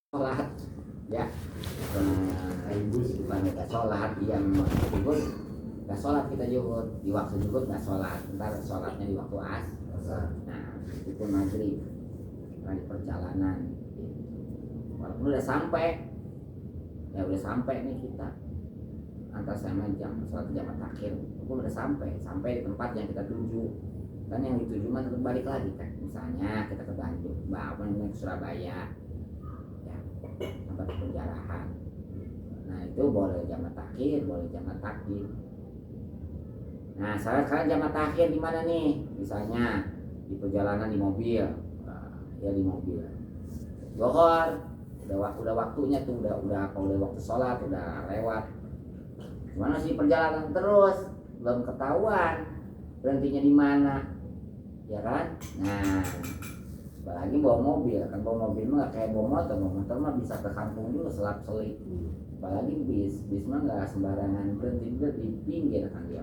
sholat ya, bukan nggak sholat yang zuhur nggak sholat, kita zuhur di waktu zuhur nggak sholat, ntar sholatnya di waktu asar. Nah itu maghrib di perjalanan walaupun udah sampai ya, udah sampai nih kita antar sama jam sholat jam akhir walaupun udah sampai di tempat yang kita tuju, kan yang dituju mah tetap balik lagi kan, misalnya kita ke Bandung, ke Surabaya ya, tempat penjarahan. Nah itu boleh jamak takhir, boleh jamak takdim. Nah sekarang jamak takhir di mana nih? Misalnya di perjalanan di mobil, ya di mobil. Zuhur, udah waktunya tuh, udah waktu sholat udah lewat. Gimana sih perjalanan terus, belum ketahuan berhentinya di mana, ya kan? Nah apalagi bawa mobil kan, bawa mobil mah gak kayak bawa motor mah bisa ke kampung juga selap selip. Apalagi bis mah nggak sembarangan berhenti di pinggir kan dia,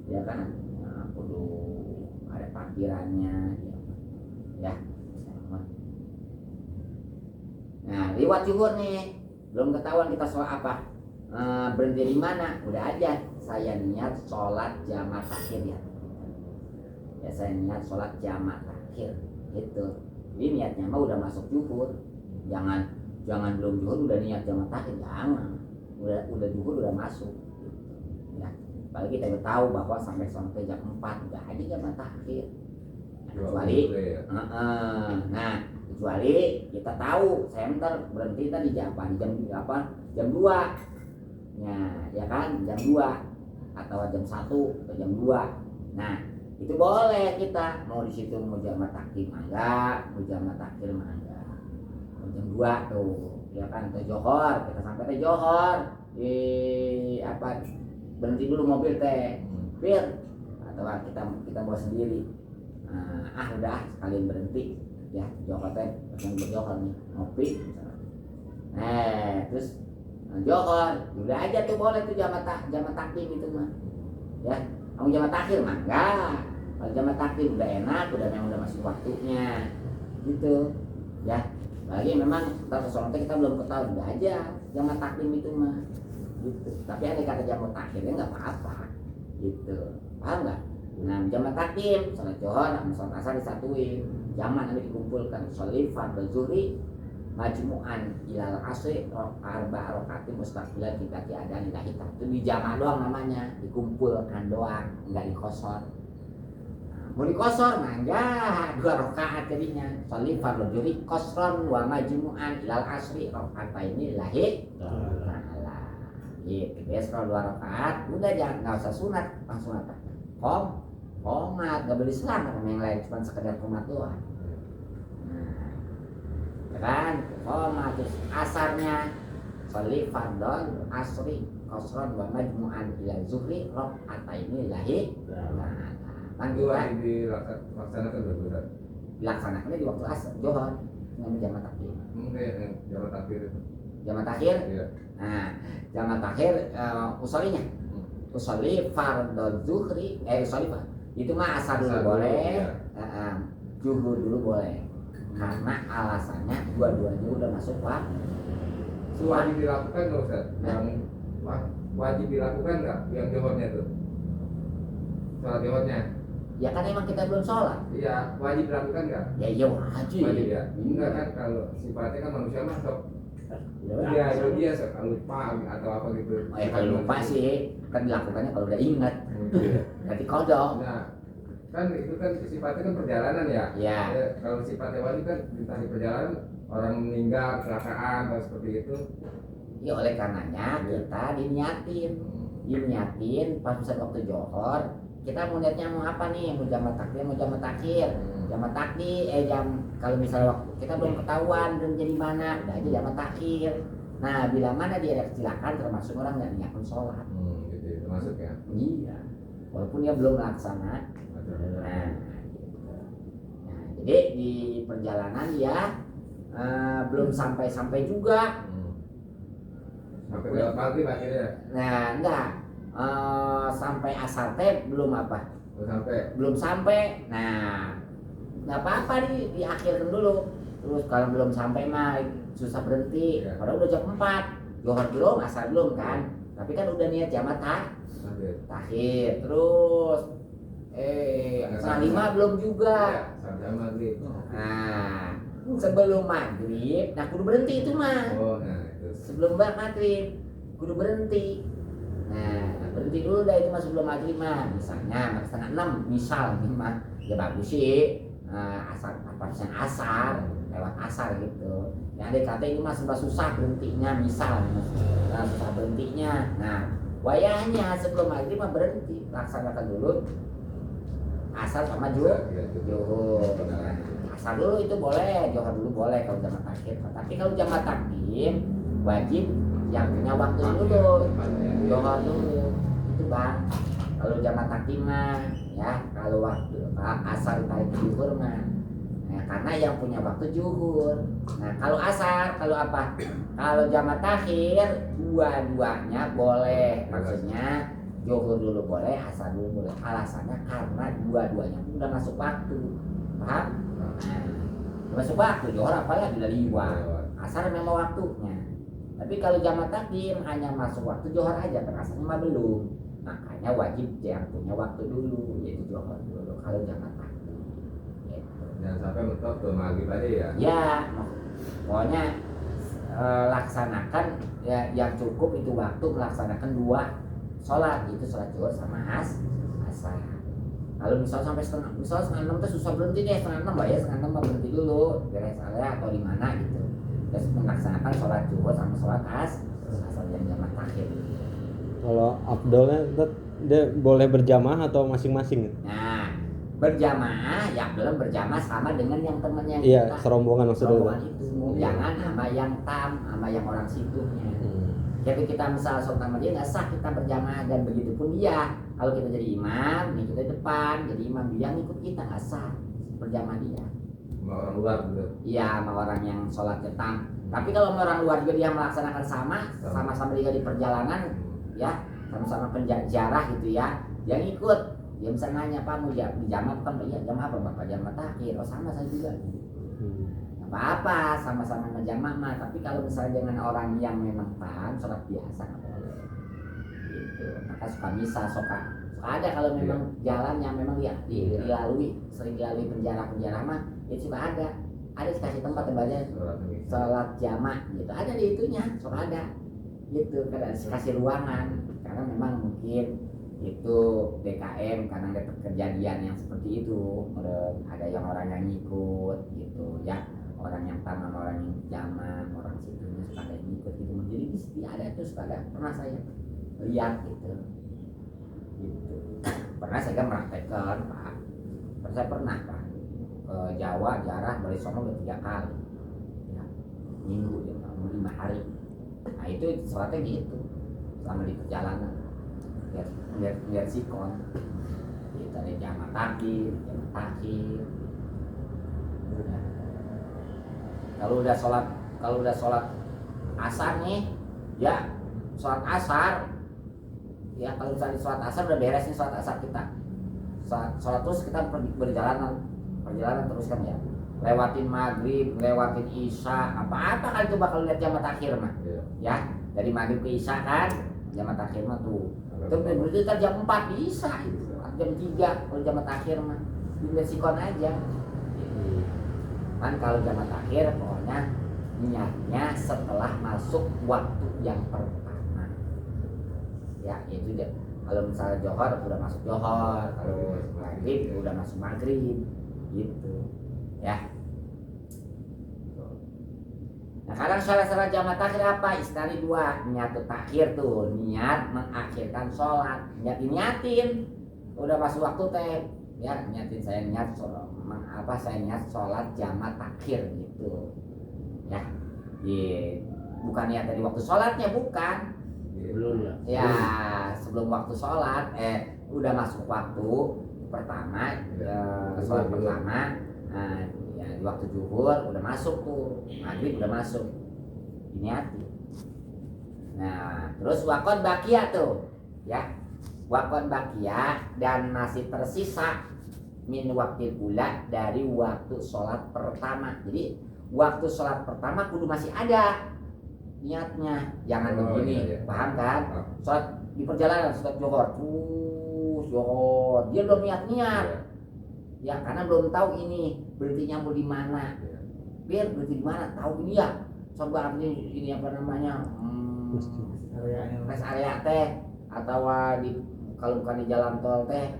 ya kan? Nah, perlu ada parkirannya ya. Nah lewat zuhur nih, belum ketahuan kita sholat apa, berhenti di mana, udah aja saya niat sholat jamak takhir ya, saya niat sholat jamak takhir gitu. Ini niatnya mah udah masuk zuhur, jangan belum zuhur udah niat jamak takhir, jangan. Udah zuhur udah masuk ya. Apalagi kita udah tahu bahwa sampai jam 4 udah aja jamak takhir. Kecuali nah kecuali kita tahu saya ntar berhenti tadi jam 2 ya kan, jam 2 atau jam 1 atau jam 2. Nah itu boleh kita mau di situ mau jamak takdim enggak, mau jamak takhir enggak. Jam 2 tuh ya kan, ke Johor, kita sampai ke Johor di berhenti dulu mobil bir atau kita bawa sendiri. Udah sekalian berhenti ya, Johor yang Johor nih ngopi terus Johor udah aja tuh boleh tuh jamak takdim itu mah ya. Kamu jamak takhir mah enggak. Kalau jamak takdim udah enak, memang udah masuk waktunya gitu ya. Lagi memang kita sholatnya kita belum ketahui, udah aja jamak takdim itu mah gitu. Tapi ada kata jamak takhirnya nggak apa-apa gitu, paham nggak? Nah jamak takdim sholat Johor sama sholat asar disatuin, jamak nanti dikumpulkan, sholat fardhu zuhri majmu'an ilal asri arba rakaat mustaqbilan kita ada lillahi ta'ala. Itu di jamak doang namanya, dikumpulkan doang, enggak dikosor. Mau dikosor mah enggak, 2 rakaat jadinya. Sholli fardhu zuhri qasran wa majmu'an ilal asri rakaataini lillahi ta'ala. Gitu, besok 2 rakaat, udah jangan enggak usah sunat, langsung apa? Qomat, enggak boleh selamat sama yang lain, cuma sekedar qomat doang. Kan terus asarnya sholli fardhon asri qasran wa majmu'an ila zuhri rakaataini lillahi ta'ala. Itu lagi dilaksanakan betul. Dilaksanakan di waktu asar Johor dengan jamak takdim. Jamak takhir itu. Jamak takhir? Iya. Nah, jamak takhir usolinya. Usoli fardhon zuhri itu mah asar dulu boleh, zuhur dulu boleh. Karena alasannya dua-duanya udah masuk waktu. Wajib dilakukan nggak Ustaz? Yang wajib dilakukan nggak yang Johornya tuh? Sholat Johornya? Ya kan emang kita belum sholat. Iya, wajib dilakukan nggak? Ya iya wajib. Wajib ya? Enggak kan, kalau sifatnya kan manusia mah sok. Dia sok lupa atau apa gitu. Kalau lupa sih kan dilakukannya kalau udah ingat. Berarti kodok. Nah, kan itu kan sifatnya kan perjalanan ya. Ya. Kalau sifatnya wajib kan entah di perjalanan orang meninggal, kecelakaan atau seperti itu. Ya oleh karenanya kita diniatin pas bisa waktu Johor, kita mau niatnya mau apa nih, mau jamak takdim mau jamak takhir. Jamak takdim kalau misalnya waktu kita belum ketahuan dan jadi mana, udah aja jamak takhir. Nah bila mana dia ada kecelakaan termasuk orang nggak niatkan sholat. Gitu ya, termasuk ya. Iya, walaupun dia belum laksana. Nah, jadi di perjalanan ya belum sampai juga. Sampai lewat maghrib akhirnya. Nah, enggak. Sampai asar teh belum apa? Belum sampai. Nah, enggak apa-apa diakhirkan dulu. Terus kalau belum sampai mah susah berhenti. Iya. Padahal udah jam 4, Johor belum, asar belum kan. Tapi kan udah niat jamat takhir. Terus setengah 5 belum juga. Ya, sampai maghrib. Nah, sebelum maghrib, nah kudu berhenti itu mah. Oh, nah itu. Sebelum maghrib kudu berhenti. Nah, berhenti dulu dah itu mah sebelum maghrib mah. Misalnya setengah 6 misal nih mah, ya bagus sih. Asar apa sih asar lewat asar gitu. Yang ada kata ini mah serba susah berhentinya misal, susah berhentinya. Nah, wayahnya sebelum maghrib mah berhenti, laksanakan dulu asar sama Iya, Johor. Asar dulu itu boleh, Johor dulu boleh kalau jamak takhir. Tapi kalau jamak takdim wajib yang punya waktu dulu, Johor dulu. Itu bang. Kalau jamak takdim mah, ya kalau waktu asar tarik Johor mah. Nah, karena yang punya waktu Johor. Nah kalau asar, kalau apa? Kalau jamak takhir dua-duanya boleh. Maksudnya Johor dulu boleh, asar dulu boleh. Alasannya karena dua-duanya udah masuk waktu, paham? Nah, masuk waktu Johor apalagi udah liwat. Asar memang waktunya. Tapi kalau jamak takdim hanya masuk waktu Johor aja, kan asarnya mah belum. Makanya wajib yang punya waktu dulu, yaitu Johor dulu. Kalau jamak takdim. Gitu. Jangan sampai mentok ke maghrib aja ya. Ya, pokoknya laksanakan ya, yang cukup itu waktu melaksanakan 2 sholat, itu sholat Johor sama asar. Kalau misal sampai setengah 6 tuh susah berhenti deh, setengah 6 ya, setengah 6 berhenti dulu beres area atau di mana gitu. Terus melaksanakan sholat Johor sama sholat asar yang jamak takhir. Kalau afdolnya dia boleh berjamaah atau masing-masing? Nah, berjamaah ya belum berjamaah sama dengan yang temennya Iya, kita. serombongan maksudnya. Rombongan itu, jangan sama yang sama yang orang situnya. Jadi kita misal sholat sama dia nggak sah kita berjamaah, dan begitu pun dia. Kalau kita jadi imam, nih kita depan, jadi imam dia ngikut kita nggak sah berjamaah dia. Sama orang luar gitu. Iya, sama orang yang sholat tam. Tapi kalau sama orang luar juga dia melaksanakan sama-sama dia di perjalanan, ya sama-sama penjarah gitu ya, dia ngikut. Dia bisa nanya, Pak mau di jamaah kan? Iya, jamaah apa Bapak? Jamaah takhir. Oh sama saya juga. Apa-apa, sama-sama ngejamaah mah. Tapi kalau misalnya dengan orang yang memang paham sholat biasa nggak boleh. Gitu. Maka suka misa, suka ada kalau memang jalan yang memang dilalui, sering dilalui penjara mah, itu suka ada dikasih tempat tempatnya sholat jamaah gitu, ada di itunya, suka ada gitu, karena kasih ruangan, karena memang mungkin itu DKM karena ada kejadian yang seperti itu, ada yang orang yang ngikut gitu ya, orang yang sama orang yang jamaah, orang situnya suka ada yang ngikut gitu, jadi mesti ada tuh, suka ada, pernah saya lihat gitu. Pernah saya kan meraktekkan Pak, saya pernah Pak ke Jawa jarah dari sono udah 3 kali ya, minggu ya 5 hari. Nah itu sholatnya gitu selama di perjalanan, lihat sikon kita ada jamak takhir. Kalau udah sholat asar nih ya, sholat asar ya, kalau misalnya sholat asar udah beres nih sholat asar kita, sholat terus kita perjalanan terus kan ya, lewatin maghrib, lewatin isya, apa kali itu bakal lihat jamak takhir mah ya, dari maghrib ke isya kan jamak takhir mah tuh, terus berarti kan jam 4 bisa gitu, jam 3 kalau jamak takhir mah tinggal sikon aja kan. Kalau jamak takhir pokoknya niatnya setelah masuk waktu yang pertama ya, itu dia. Kalau misalnya Johor udah masuk Johor, kalau maghrib udah masuk maghrib gitu ya. Nah kadang salah jamak takhir apa? Istilahnya 2, niat takhir tuh, niat mengakhirkan sholat, niatin udah masuk waktu teh ya, niatin saya niat sholat jamak takhir gitu ya. Bukan niat dari waktu sholatnya, bukan belum ya, sebelum waktu sholat udah masuk waktu pertama sholat pertama, ya di waktu zuhur udah masuk tuh, maghrib udah masuk, diniati. Nah terus wakon bakia tuh ya, wakon bakia dan masih tersisa min waktu pula dari waktu sholat pertama. Jadi waktu sholat pertama kudu masih ada niatnya, jangan begini, iya. paham kan? Paham. Sholat di perjalanan, sholat johor, terus johor, dia belum niat-niat, Iya. ya karena belum tahu ini berhentinya mau di mana, Iya. biar berhenti di mana, tahu ini ya, coba ini apa namanya, rest area teh, atau di kalau bukan di jalan tol teh,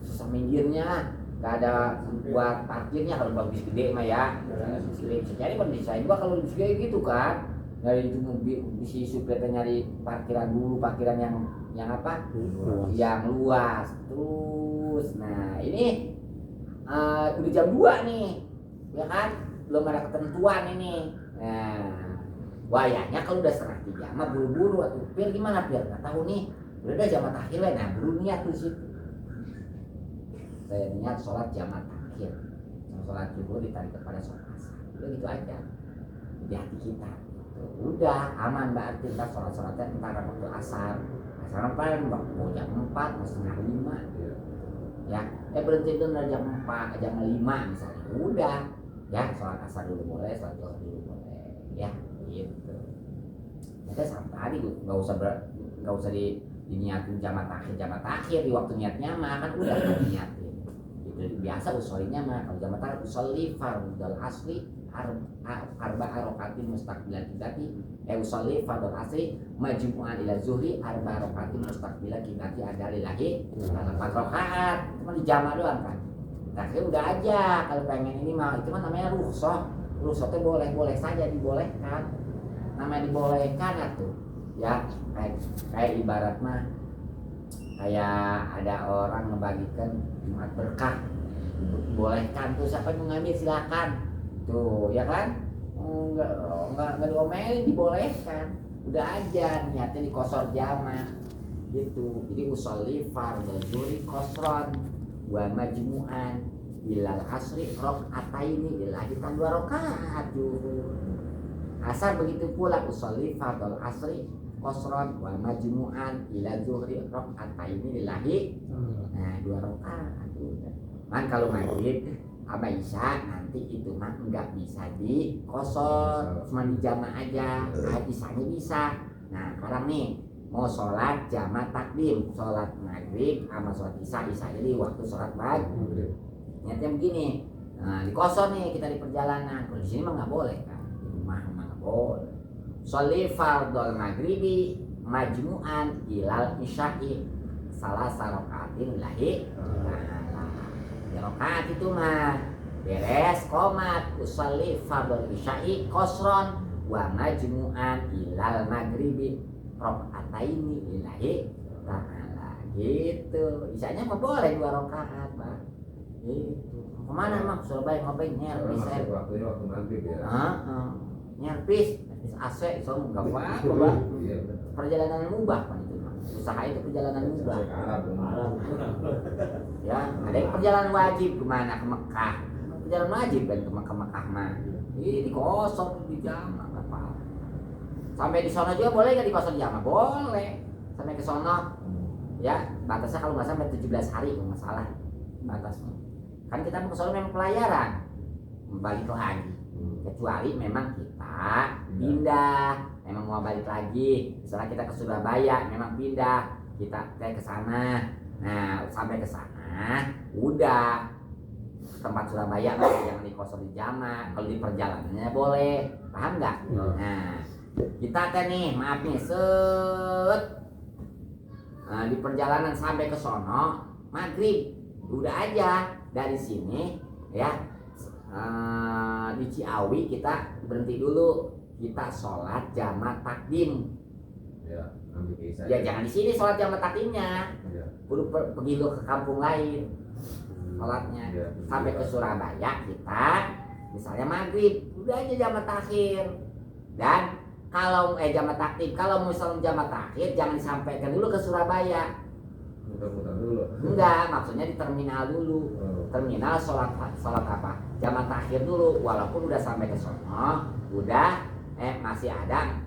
susah minggirnya, gak ada buat parkirnya kalau buat bis gede mah ya. Bisa jadi bisa juga kalau bis gede gitu kan, dari itu si supirnya nyari parkiran dulu, parkiran yang apa, yang luas. Terus, nah ini udah jam 2 nih, ya kan, belum ada ketentuan ini. Nah, wayahnya kalau udah setengah 3 mah buru-buru atau pir gimana pir, nggak tahu nih. Udah jamaah takhir lah, nah buru niat tuh sih. Saya niat sholat jamaah takhir, sholat zuhur ditarik kepada sholat asar. Udah gitu aja di hati kita. Udah aman berarti kita sholatnya entar waktu asar. Asar apa? Mau jam 4, mau setengah 5. Ya, berhenti dulu jam 4, jam 5 misalnya. Udah, ya sholat asar dulu boleh, sholat zuhur dulu boleh. Ya, gitu. Kita sampai tadi nggak usah diniatin jamaah takhir di waktu niatnya mah kan udah diniatin. Itu biasa usolnya mah kalau jamaah takhir usolli fardal asli arba'a rakatin mustaqbilan qiblati usolli fardal asli majmu'an ila zuhri arba'a rakatin mustaqbilan qiblati ada lillahi 4 rakaat. Cuma di jamaah doang kan. Takhir udah aja kalau pengen ini mah itu mah namanya rukhsah. Rukhsahnya boleh saja dibolehkan. Namanya dibolehkan atuh. Ya, kayak ibarat mah kayak ada orang ngebagikan Jumat berkah, bolehkan tuh siapa yang mengambil silakan tuh ya kan, nggak diomelin, dibolehkan, udah aja niatnya di kosor jamaah gitu. Jadi usolli fardhu zuhri qasran wa majmu'an ilal asri rakaataini lillahi 2 rakaat zuhur. Asar begitu pula usolli fardhu asri qasran wa majmu'an ila zuhri rakaataini lillahi. Nah 2 rakaat udah. Man kalau maghrib sama isya nanti itu mah enggak bisa di qasar, cuma di jamaah aja. Isanya bisa. Nah sekarang nih mau sholat jamaah takdim, sholat maghrib sama sholat isya jadi waktu sholat maghrib. Niatnya begini, nah di qasar nih kita di perjalanan. Kalau di sini mah nggak boleh kan, di rumah mah nggak boleh. Sholli fardhol maghribi majmu'an ilal isya'i salah sarokaatin lahi ya rokaat itu mah beres komat usolli fardhol isya'i qasron wa majmu'an ilal maghribi rokaataini lillahi ta'ala gitu. Isyanya mah boleh 2 rokaat mah gitu. Kemana mak? Surabaya ngapain nyerpis Waktunya waktu maghrib ya. Nyerpis AC so enggak apa-apa Bang. Perjalanan mubah kan itu. Usaha itu perjalanan mubah. Ya, ada yang perjalanan wajib kemana? Ke Mekah. Perjalanan wajib kan ke Mekah mah. Ini dikosong di jamaah enggak apa-apa. Sampai di sana juga boleh enggak dikosong jamaah? Boleh. Sampai ke sana. Ya, batasnya kalau enggak sampai 17 hari enggak masalah batasnya. Kan kita mau ke sana memang pelayaran. Balik lagi. Kecuali memang kita pindah, memang mau balik lagi. Misalnya kita ke Surabaya, memang pindah, kita ke sana. Nah, sampai ke sana, udah tempat Surabaya jangan dikosong di jamaah. Kalau di perjalanannya boleh, paham nggak? Nah, kita kan nih, maaf nih, di perjalanan sampai ke sono, maghrib, udah aja dari sini, ya. Di Ciawi kita berhenti dulu, kita sholat jamaah takdim. Ya jangan di sini sholat jamaah takdimnya, pergi lu ke kampung lain sholatnya. Sampai ke Surabaya kita misalnya maghrib, udah aja jamaah takhir. Dan kalau jamaah takdim, kalau misalnya jamaah takhir jangan disampaikan dulu ke Surabaya. Muter-muter dulu. Enggak, maksudnya di terminal dulu. Terminal sholat apa? Jamaah takhir dulu, walaupun udah sampai ke sono, udah masih ada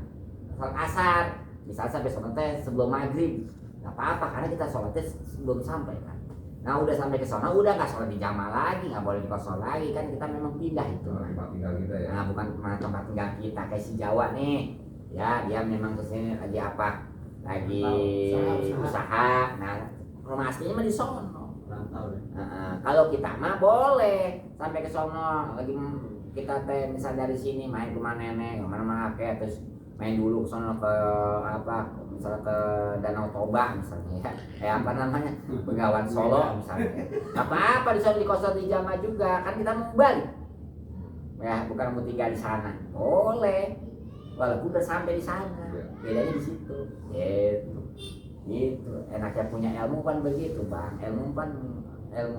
sholat asar. Misalnya sampai sono teh sebelum maghrib, nggak apa-apa karena kita sholatnya sebelum sampai kan. Nah udah sampai ke sana udah nggak sholat di jamaah lagi, nggak boleh di kosor lagi kan kita memang pindah itu. tempat tinggal kita ya. Nah bukan tempat tinggal kita kayak si Jawa nih, ya dia memang kesini lagi apa? Lagi usaha. Nah rumah aslinya mah di sono. Kalau kita mah boleh sampai ke sono lagi kita teh misal dari sini main ke rumah nenek, kemana-mana kayak terus main dulu ke sono ke apa? Misalnya ke Danau Toba misalnya ya, kayak apa namanya Begawan Solo misalnya, apa-apa di sana di kosor di jamaah juga kan kita mau balik ya, bukan mau tinggal di sana boleh walaupun udah sampai di sana, bedanya di situ gitu enaknya punya ilmu kan begitu bang, ilmu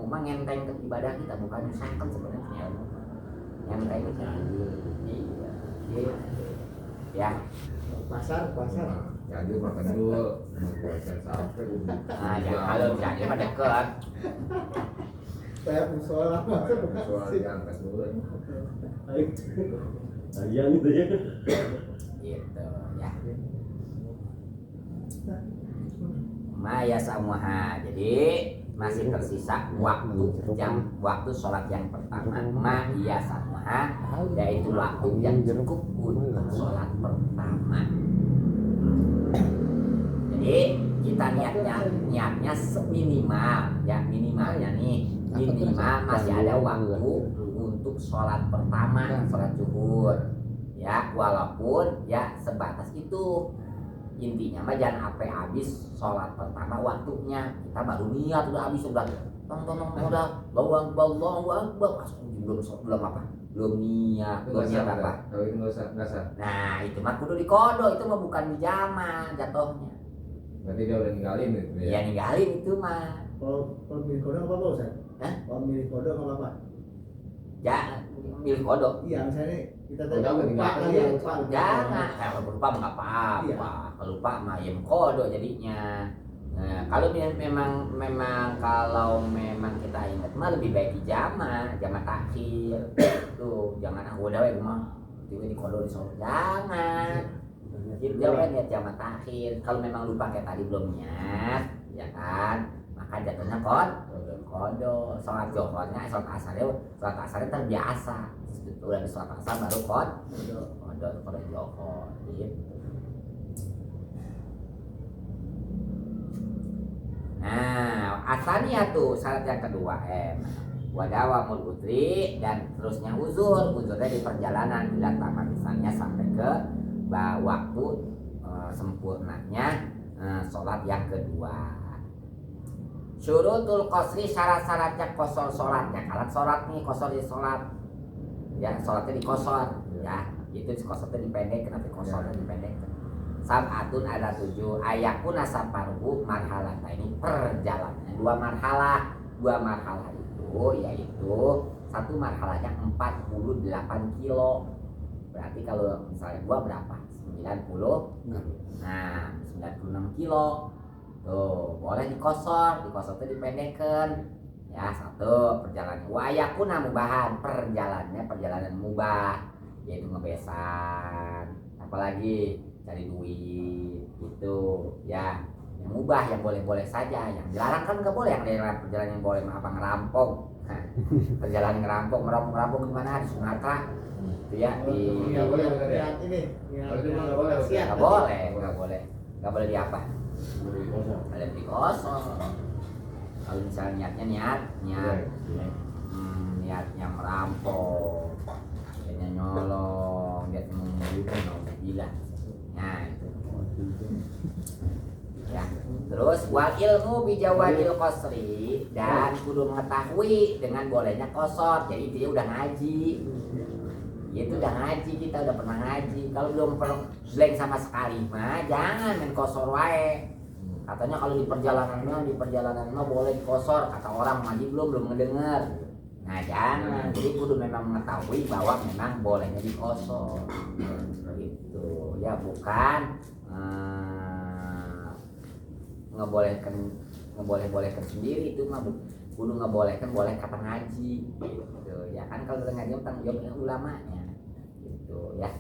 mah ngenteng ke ibadah kita bukan nyusahkan sebenarnya ilmu ngenteng ke iya gitu ya pasar Jadi makan dulu, puasa sampai nah ya kalau jadi mah deket kayak musola soal diangkat dulu. Sayang gitu ya. gitu ya Maya samuha. Jadi masih tersisa waktu sholat yang pertama Maya samuha, yaitu waktu yang cukup untuk sholat pertama. Jadi kita niatnya seminimal ya, minimalnya nih minimal masih ada waktu untuk sholat pertama, sholat zuhur ya, walaupun ya sebatas itu. Intinya mah jangan sampai habis sholat pertama waktunya kita baru niat udah habis udah tong udah Allahu Akbar belum niat apa. Kalau itu nggak sah. Nah itu mah kudu dikodo, itu mah bukan di jamaah jatuhnya. Berarti dia udah ninggalin itu ya. Ya ninggalin itu mah. kalau milih kode apa Ustaz? Hah? Kalau milih kode apa? Jangan milih kodo. Iya misalnya kita Udah, lupa tinggal kali ya lupa. Jangan, kalau lupa mah nggak apa-apa. Iya. Kalau lupa mah ya kodo jadinya. Nah, kalau memang kita ingat mah lebih baik di jamaah takhir. Tuh, jangan aku udah mah juga di kodo di solo. Jangan. Jadi jangan niat jamaah takhir. Kalau memang lupa kayak tadi belum niat, ya kan? Maka jatuhnya kodo. Sholat johornya, sholat asarnya terbiasa. Udah di sholat asar baru kodo johor gitu. Nah, asalnya tuh syarat yang kedua wadawamul udri dan terusnya uzurnya di perjalanan bila tamat misalnya sampai ke waktu sempurnanya sholat yang kedua. Syurutul qasri, syarat-syaratnya kosor sholatnya. Kalau sholat nih kosor di sholat ya, sholatnya di kosor ya, itu kosornya dipendek, nanti kosornya dipendek. Sab'atun ada 7 ayakun asaparuhu marhalah. Nah ini perjalanannya dua marhalah itu yaitu satu marhalahnya 48 kilo. Berarti kalau misalnya gua berapa? 90. Nah 96 kilo tuh boleh dikosor itu dipendekkan ya. Satu perjalanan ayakun mubahan, perjalanan mubah yaitu ngebesan, apalagi cari duit itu ya, yang mubah yang boleh saja. Yang dilarang kan nggak boleh. Yang dilarang perjalanan yang boleh apa ngerampok. Nah, perjalanan ngerampok gimana di Sumatera itu ya di Iya boleh lihat ini. Kalau itu mah nggak boleh. nggak boleh di apa, boleh di kosong. Kalau misalnya niatnya merampok, niatnya nyolong, niatnya membunuh, gila. Nah itu ya. Terus wal ilmu bijawajil qasri, dan kudu mengetahui dengan bolehnya kosor. Jadi dia udah ngaji. Itu udah ngaji, kita udah pernah ngaji. Kalau belum pernah blank sama sekali mah jangan main kosor wae. Katanya kalau di perjalanan mah boleh kosor, kata orang ngaji belum ngedenger. Nah jangan. Jadi kudu memang mengetahui bahwa memang bolehnya dikosor. Gitu ya, bukan ngebolehkan sendiri. Itu mah kudu ngebolehkan boleh kata ngaji gitu ya kan. Kalau ngaji tanggung jawabnya ulamanya gitu ya.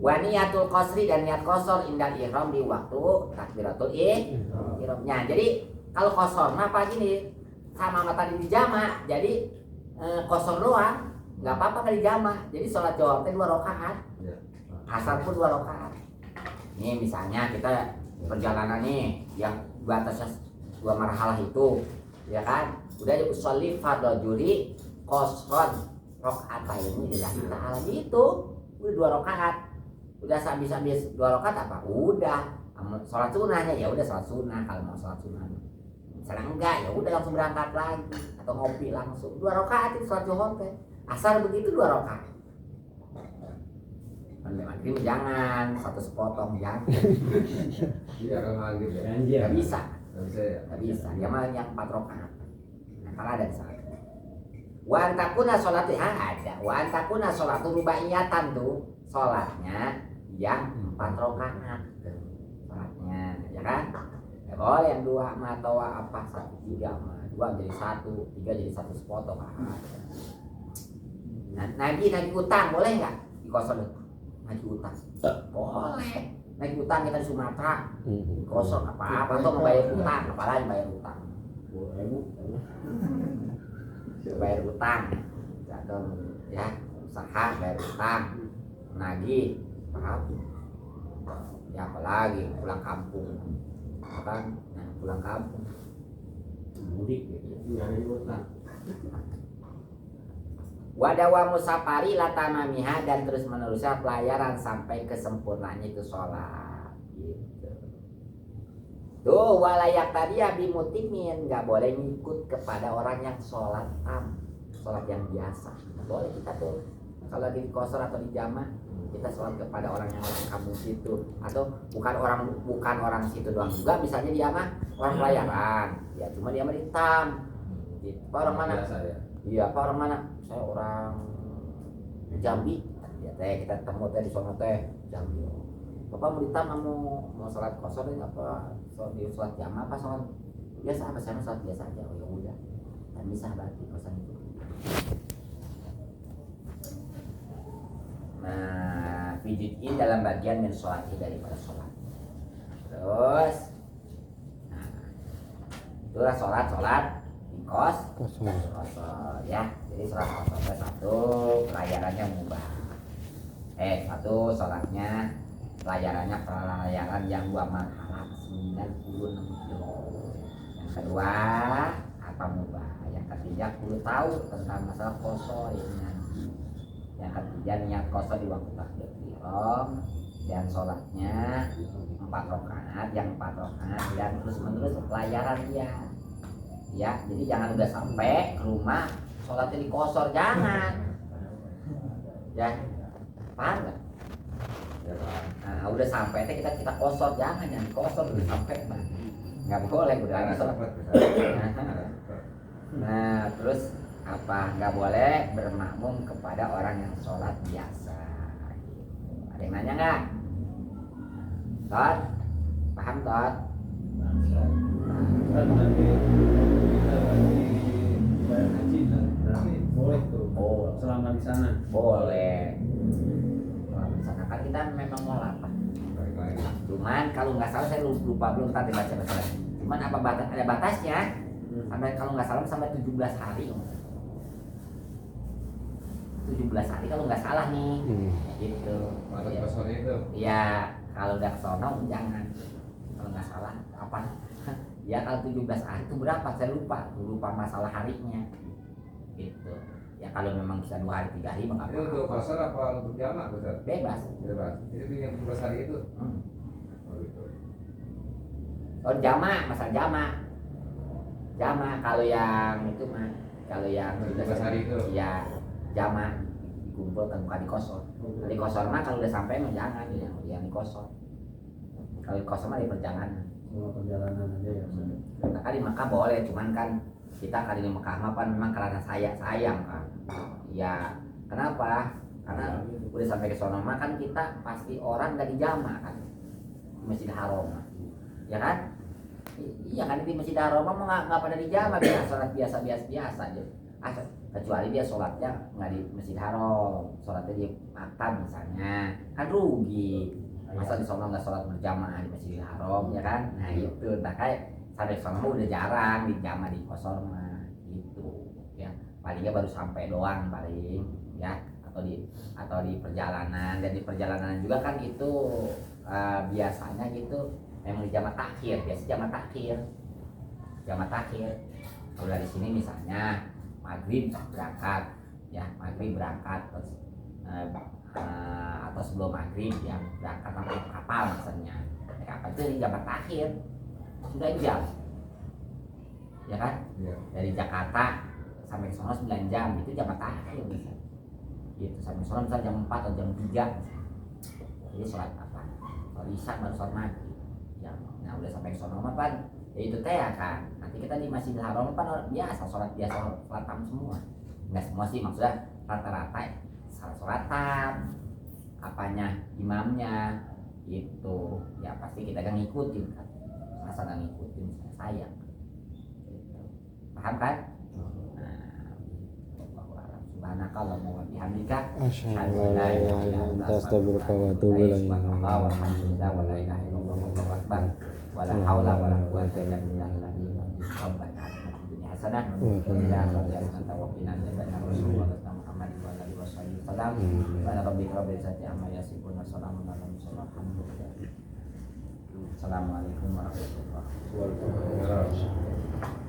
Wa niyatul qasri, dan niat kosor indal ihram di waktu takbiratul ihramnya. Jadi Kalau kosor mah apa gini sama tadi di jama, jadi kosor doang, nggak apa-apa kali jama. Jadi sholat Johor teh 2 rakaat, Iya. asar pun 2 rakaat. Nih misalnya kita perjalanan nih yang batasnya 2 marhalah itu, ya kan? Udah usolli fardhu juri kosron rakaataini lillahi ta'ala gitu. Udah 2 rakaat. Udah habis 2 rakaat apa? Udah. Sholat sunnahnya ya udah sholat sunnah kalau mau sholat sunnah. Misalnya enggak ya udah langsung berangkat lagi atau ngopi langsung 2 rakaat itu sholat Johor teh. Asar begitu 2 rakaat. Maghrib jangan satu sepotong jangan. Iya kan maghrib ya. Nggak bisa. Nggak bisa ya. Nggak bisa. Dia mah yang 4 rakaat. Nah, kalau ada di sana. Wa antakuna sholatu ada. Wa antakuna sholatu rubaiyatan tuh sholatnya yang 4 rakaat. Sholatnya, ya kan? Ya boleh yang 2 atau apa 1 3 mah 2 jadi 1, 3 jadi 1 sepotong. Nah, nagih utang boleh nggak di kosong itu? Nagih utang boleh. Nagih utang kita di Sumatera kosong apa-apa tuh ngebayar utang, apalagi bayar utang. Bayar utang, atau ya usaha bayar utang, nagih, apa? Ya apalagi pulang kampung, kan? Nah, pulang kampung, mudik gitu. Wadawa musafari latamamiha dan terus menerusnya pelayaran sampai kesempurnanya itu sholat gitu. Tuh walayak tadi abimutimin nggak boleh ngikut kepada orang yang sholat sholat yang biasa. Nggak boleh kita tuh kalau di kosor atau di jamaah kita sholat kepada orang yang orang kampung situ atau bukan orang situ doang juga, misalnya dia mah orang pelayaran ya cuma dia mah hitam gitu. Orang mana? Biasa ya. Iya, apa orang mana? Saya orang Jambi. Ya teh kita ketemu teh di sono teh Jambi. Bapak mau ditanya mau sholat kosor ini apa? Sholat jamaah apa sholat biasa apa? Saya sholat biasa aja. Oh ya udah. Dan bisa berarti kosan itu. Nah, pijitin dalam bagian min sholati daripada sholat. Terus, nah, itulah sholat di kos. Kosor ya, jadi sholat kosor satu pelayarannya mubah. Satu sholatnya pelayaran yang 2 marhalah 96 kilo. Yang kedua apa mubah? Yang ketiga 10 tahu tentang masalah kosor ini nanti. Yang ketiga niat kosor di waktu takbiratul ihram dan sholatnya 4 rakaat, yang 4 rakaat dan terus menerus pelayaran dia. Ya, jadi jangan udah sampai ke rumah sholatnya di kosor, jangan. Ya, paham nggak? Nah, udah sampai teh kita kosor, jangan kosor udah sampai mah. Nggak boleh udah lagi sholat. Nah, terus apa? Nggak boleh bermakmum kepada orang yang sholat biasa. Ada yang nanya nggak? Tot, paham Tot? Boleh tuh. Oh, Selama di sana. boleh. Kalau di sana kan kita memang mau lapar. Cuman kalau nggak salah saya lupa belum tadi baca lagi. Cuman apa batas ada batasnya? Sampai kalau nggak salah sampai 17 hari. 17 hari kalau nggak salah nih. Gitu. Batas kosor itu. Iya, kalau udah kesono jangan. Kalau nggak salah apa? Ya kalau 17 hari itu berapa? Saya lupa masalah harinya. Gitu. Ya kalau memang bisa 2 hari 3 hari mah nggak Ini untuk apa-apa. kosor apa untuk jamaah Ustaz? Bebas. Bebas. Itu yang 17 hari itu. Oh gitu. Oh jamaah, masalah jamaah kalau yang itu mah kalau yang 17 hari itu. ya jamaah dikumpulkan bukan di kosor. Di kosor mah kalau udah sampai mah jangan yang di kosor. Kalau di kosor mah di perjalanan. Semua perjalanan aja ya. Nah, kan di Mekah boleh, cuman kan kita kali di Mekah mah kan memang karena sayang kan. Ya kenapa? Karena udah sampai ke sono mah kan kita pasti orang gak di jamaah kan. Di Masjid Haram. Ya kan? Iya kan di Masjid Haram mah nggak pada di jamaah, biasa sholat biasa aja. Kecuali dia sholatnya nggak di Masjid Haram, sholatnya di maktab misalnya, kan rugi. Masa di sono nggak sholat berjamaah di Masjidil Haram, ya kan? Nah itu, nah kayak sampai sono udah jarang di jama di kosor mah gitu ya, palingnya baru sampai doang paling ya, atau di perjalanan. Dan di perjalanan juga kan itu biasanya gitu memang di jama takhir, biasa jama takhir. Kalau dari sini misalnya maghrib berangkat ya, maghrib berangkat terus atau sebelum maghrib ya berangkat sampai kapal misalnya, kapal itu di jam terakhir sudah jam ya kan, Iya. dari Jakarta sampai ke sono 9 jam itu jam terakhir bisa gitu, sampai sono misalnya jam 4 atau jam 3 jadi sholat apa, sholat isya baru sholat maghrib ya. Nah udah sampai ke sono mah pan ya itu teh ya kan, nanti kita di Masjidil Haram pan biasa sholat tam semua, nggak semua sih maksudnya, rata-rata sholat-sholatan apanya imamnya gitu ya, pasti kita kan ngikutin kan, masa nggak ngikutin saya gitu. Paham kan? Subhanaka Allahumma wa bihamdika Asyhadu an la ilaha illa anta astaghfiruka wa atubu ilaik. walhamdulillah wa la ilaha illallah wallahu akbar wa la haula wa la quwwata illa billah rabbana atina fid dunya hasanah wa fil akhirati hasanah wa qina adzabannar Muhammad wa alihi wasallam. Subhana rabbika rabbil izzati amma yasifun wa salamun alal mursalin walhamdulillah. Assalamualaikum warahmatullahi wabarakatuh. Waalaikumsalam.